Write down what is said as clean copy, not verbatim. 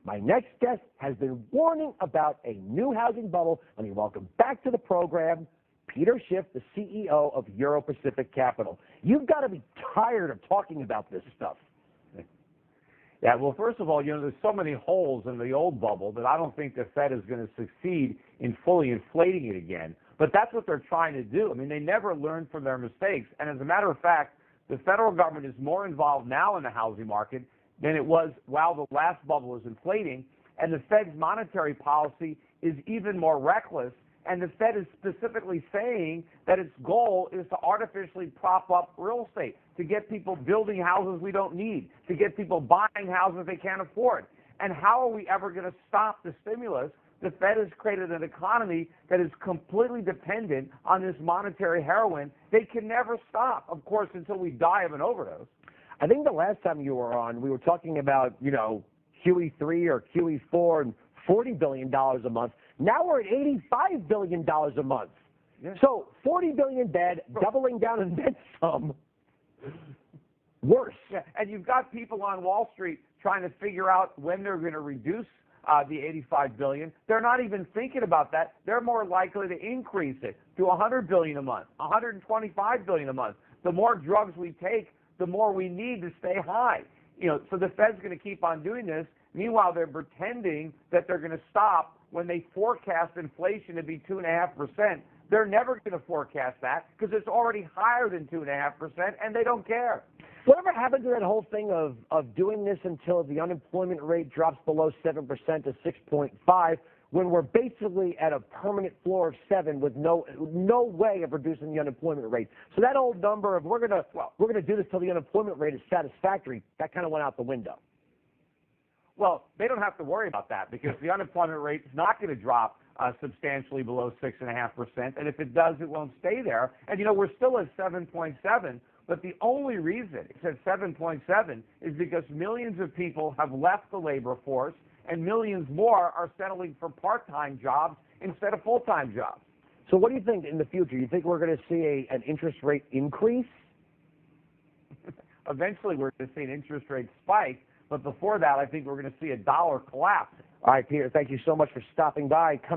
My next guest has been warning about a new housing bubble. Let me welcome back to the program Peter Schiff, the CEO of Euro Pacific Capital. You've got to be tired of talking about this stuff. Yeah, well, first of all, there's so many holes in the old bubble that I don't think the Fed is going to succeed in fully inflating it again. But that's what they're trying to do. I mean, they never learn from their mistakes. And as a matter of fact, the federal government is more involved now in the housing market than it was while the last bubble was inflating. And the Fed's monetary policy is even more reckless. And the Fed is specifically saying that its goal is to artificially prop up real estate, to get people building houses we don't need, to get people buying houses they can't afford. And how are we ever going to stop the stimulus? The Fed has created an economy that is completely dependent on this monetary heroin. They can never stop, of course, until we die of an overdose. I think the last time you were on, we were talking about, QE3 or QE4 and $40 billion a month. Now we're at $85 billion a month. Yeah. So $40 billion bad, doubling down and then some. Worse. Yeah. And you've got people on Wall Street trying to figure out when they're going to reduce the $85 billion. They're not even thinking about that. They're more likely to increase it to $100 billion a month, $125 billion a month. The more drugs we take, the more we need to stay high. So the Fed's going to keep on doing this. Meanwhile, they're pretending that they're going to stop when they forecast inflation to be 2.5%. They're never going to forecast that because it's already higher than 2.5%, and they don't care. Whatever happened to that whole thing of doing this until the unemployment rate drops below 7% to 6.5%, when we're basically at a permanent floor of 7 with no way of reducing the unemployment rate? So that old number of we're gonna do this till the unemployment rate is satisfactory, that kind of went out the window. Well, they don't have to worry about that because the unemployment rate is not going to drop substantially below 6.5%, and if it does, it won't stay there. And we're still at 7.7. But the only reason it's at 7.7 is because millions of people have left the labor force and millions more are settling for part-time jobs instead of full-time jobs. So what do you think in the future? You think we're going to see an interest rate increase? Eventually, we're going to see an interest rate spike. But before that, I think we're going to see a dollar collapse. All right, Peter, thank you so much for stopping by.